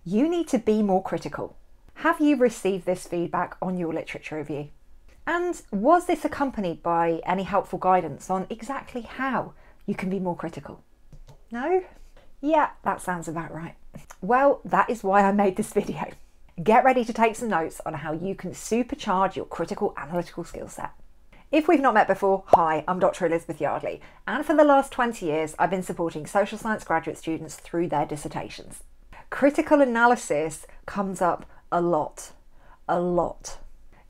You need to be more critical. Have you received this feedback on your literature review? And was this accompanied by any helpful guidance on exactly how you can be more critical? No? Yeah, that sounds about right. Well, that is why I made this video. Get ready to take some notes on how you can supercharge your critical analytical skill set. If we've not met before, hi, I'm Dr. Elizabeth Yardley, and for the last 20 years, I've been supporting social science graduate students through their dissertations. Critical analysis comes up a lot,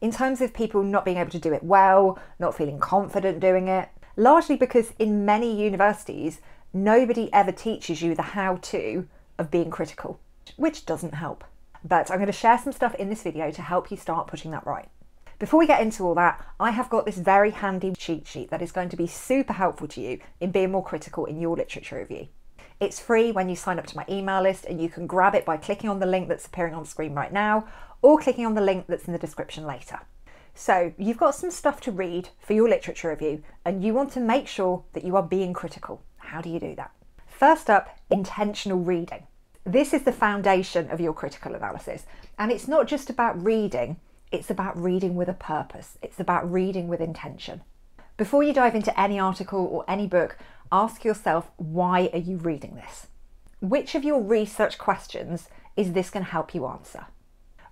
in terms of people not being able to do it well, not feeling confident doing it, largely because in many universities, nobody ever teaches you the how-to of being critical, which doesn't help. But I'm going to share some stuff in this video to help you start putting that right. Before we get into all that, I have got this very handy cheat sheet that is going to be super helpful to you in being more critical in your literature review. It's free when you sign up to my email list, and you can grab it by clicking on the link that's appearing on screen right now, or clicking on the link that's in the description later. So you've got some stuff to read for your literature review, and you want to make sure that you are being critical. How do you do that? First up, intentional reading. This is the foundation of your critical analysis, and it's not just about reading, it's about reading with a purpose. It's about reading with intention. Before you dive into any article or any book, ask yourself, why are you reading this? Which of your research questions is this going to help you answer?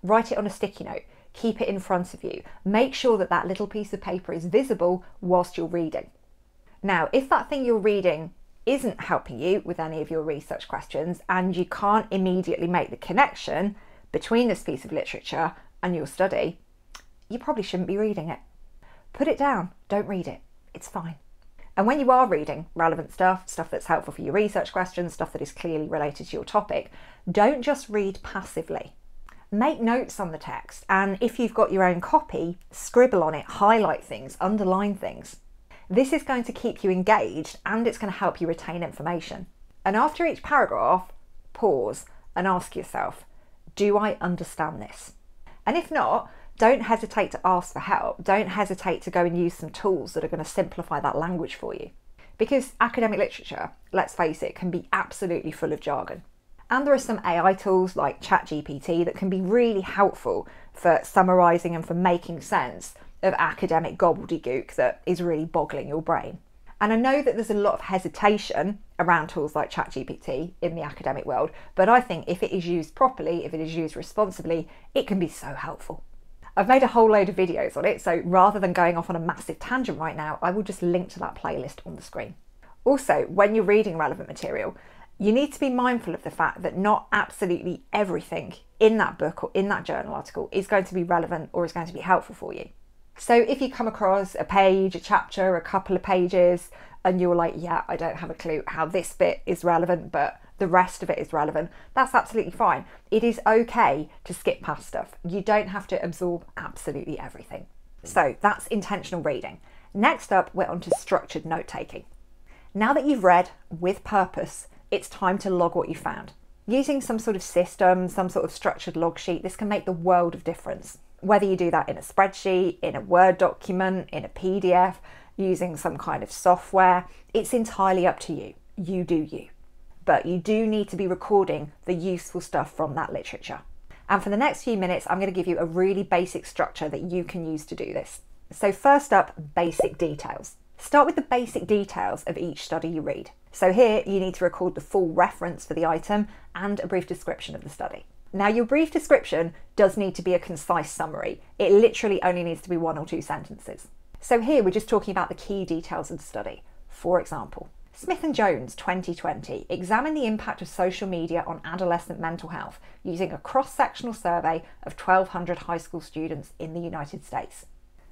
Write it on a sticky note, keep it in front of you. Make sure that that little piece of paper is visible whilst you're reading. Now, if that thing you're reading isn't helping you with any of your research questions and you can't immediately make the connection between this piece of literature and your study, you probably shouldn't be reading it. Put it down, don't read it, it's fine. And when you are reading relevant stuff that's helpful for your research questions, stuff that is clearly related to your topic, don't just read passively. Make notes on the text, and if you've got your own copy, scribble on it, highlight things, underline things. This is going to keep you engaged and it's going to help you retain information. And after each paragraph, pause and ask yourself, do I understand this? And if not, don't hesitate to ask for help. Don't hesitate to go and use some tools that are going to simplify that language for you. Because academic literature, let's face it, can be absolutely full of jargon. And there are some AI tools like ChatGPT that can be really helpful for summarising and for making sense of academic gobbledygook that is really boggling your brain. And I know that there's a lot of hesitation around tools like ChatGPT in the academic world, but I think if it is used properly, if it is used responsibly, it can be so helpful. I've made a whole load of videos on it, so rather than going off on a massive tangent right now, I will just link to that playlist on the screen. Also, when you're reading relevant material, you need to be mindful of the fact that not absolutely everything in that book or in that journal article is going to be relevant or is going to be helpful for you. So if you come across a page, a chapter, a couple of pages, and you're like, yeah, I don't have a clue how this bit is relevant, but the rest of it is relevant, that's absolutely fine. It is okay to skip past stuff. You don't have to absorb absolutely everything. So that's intentional reading. Next up, we're on to structured note-taking. Now that you've read with purpose, it's time to log what you found. Using some sort of system, some sort of structured log sheet, this can make the world of difference. Whether you do that in a spreadsheet, in a Word document, in a PDF, using some kind of software, it's entirely up to you. You do you. But you do need to be recording the useful stuff from that literature. And for the next few minutes, I'm going to give you a really basic structure that you can use to do this. So first up, basic details. Start with the basic details of each study you read. So here you need to record the full reference for the item and a brief description of the study. Now, your brief description does need to be a concise summary. It literally only needs to be 1 or 2 sentences. So here we're just talking about the key details of the study. For example, Smith and Jones 2020 examined the impact of social media on adolescent mental health using a cross-sectional survey of 1,200 high school students in the United States.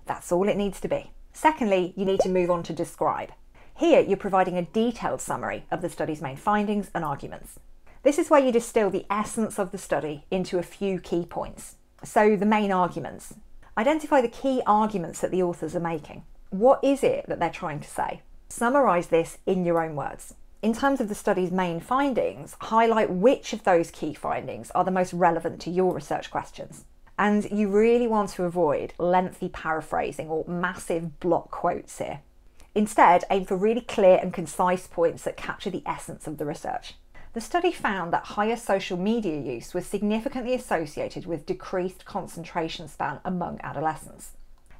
That's all it needs to be. Secondly, you need to move on to describe. Here you're providing a detailed summary of the study's main findings and arguments. This is where you distill the essence of the study into a few key points. So the main arguments. Identify the key arguments that the authors are making. What is it that they're trying to say? Summarise this in your own words. In terms of the study's main findings, highlight which of those key findings are the most relevant to your research questions. And you really want to avoid lengthy paraphrasing or massive block quotes here. Instead, aim for really clear and concise points that capture the essence of the research. The study found that higher social media use was significantly associated with decreased concentration span among adolescents.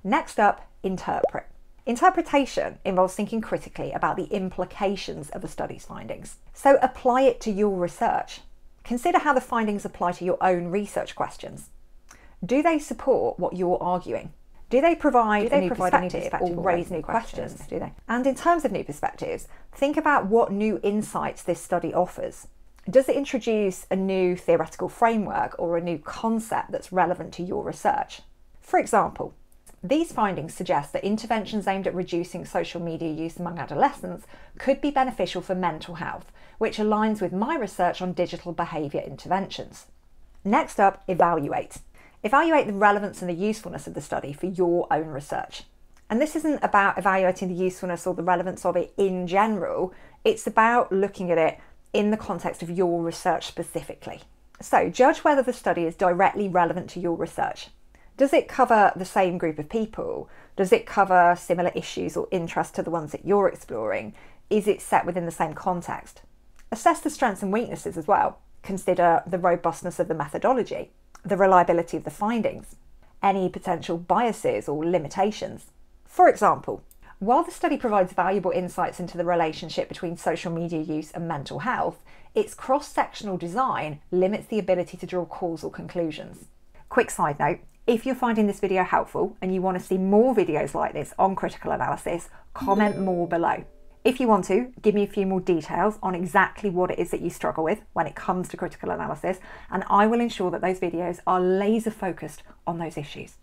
Next up, interpret. Interpretation involves thinking critically about the implications of a study's findings. So apply it to your research. Consider how the findings apply to your own research questions. Do they support what you're arguing? Do they provide a new perspective or raise new questions? Do they? And in terms of new perspectives, think about what new insights this study offers. Does it introduce a new theoretical framework or a new concept that's relevant to your research? For example, these findings suggest that interventions aimed at reducing social media use among adolescents could be beneficial for mental health, which aligns with my research on digital behaviour interventions. Next up, evaluate. Evaluate the relevance and the usefulness of the study for your own research. And this isn't about evaluating the usefulness or the relevance of it in general, it's about looking at it in the context of your research specifically. So judge whether the study is directly relevant to your research. Does it cover the same group of people? Does it cover similar issues or interests to the ones that you're exploring? Is it set within the same context? Assess the strengths and weaknesses as well. Consider the robustness of the methodology, the reliability of the findings, any potential biases or limitations. For example, while the study provides valuable insights into the relationship between social media use and mental health, its cross-sectional design limits the ability to draw causal conclusions. Quick side note, if you're finding this video helpful and you want to see more videos like this on critical analysis, comment more below. If you want to, give me a few more details on exactly what it is that you struggle with when it comes to critical analysis, and I will ensure that those videos are laser focused on those issues.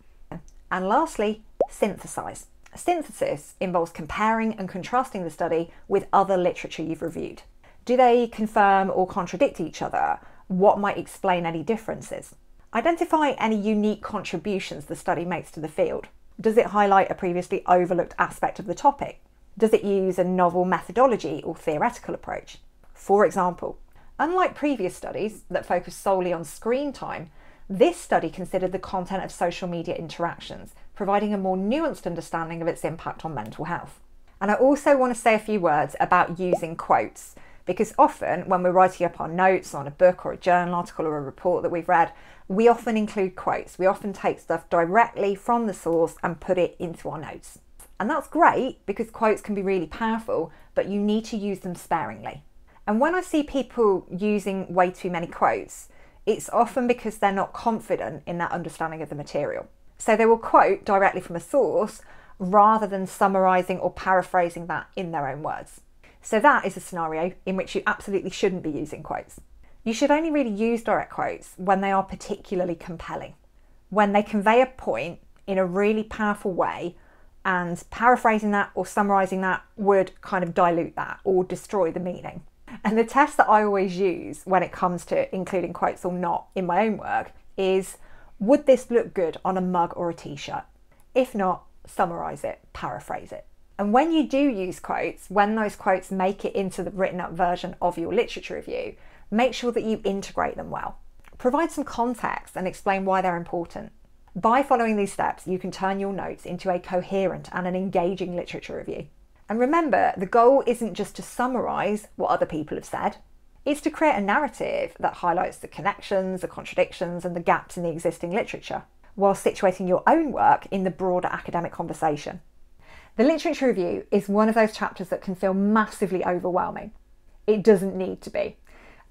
And lastly, synthesize. Synthesis involves comparing and contrasting the study with other literature you've reviewed. Do they confirm or contradict each other? What might explain any differences? Identify any unique contributions the study makes to the field. Does it highlight a previously overlooked aspect of the topic? Does it use a novel methodology or theoretical approach? For example, unlike previous studies that focused solely on screen time, this study considered the content of social media interactions, providing a more nuanced understanding of its impact on mental health. And I also want to say a few words about using quotes, because often when we're writing up our notes on a book or a journal article or a report that we've read, we often include quotes. We often take stuff directly from the source and put it into our notes. And that's great because quotes can be really powerful, but you need to use them sparingly. And when I see people using way too many quotes, it's often because they're not confident in their understanding of the material. So they will quote directly from a source rather than summarising or paraphrasing that in their own words. So that is a scenario in which you absolutely shouldn't be using quotes. You should only really use direct quotes when they are particularly compelling, when they convey a point in a really powerful way, and paraphrasing that or summarising that would kind of dilute that or destroy the meaning. And the test that I always use when it comes to including quotes or not in my own work is, would this look good on a mug or a t-shirt? If not, summarise it, paraphrase it. And when you do use quotes, when those quotes make it into the written up version of your literature review, make sure that you integrate them well. Provide some context and explain why they're important. By following these steps, you can turn your notes into a coherent and an engaging literature review. And remember, the goal isn't just to summarise what other people have said, it's to create a narrative that highlights the connections, the contradictions, and the gaps in the existing literature, while situating your own work in the broader academic conversation. The literature review is one of those chapters that can feel massively overwhelming. It doesn't need to be.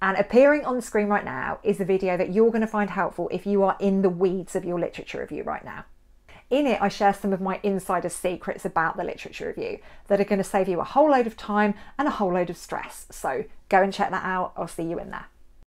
And appearing on the screen right now is a video that you're going to find helpful if you are in the weeds of your literature review right now. In it, I share some of my insider secrets about the literature review that are going to save you a whole load of time and a whole load of stress. So go and check that out. I'll see you in there.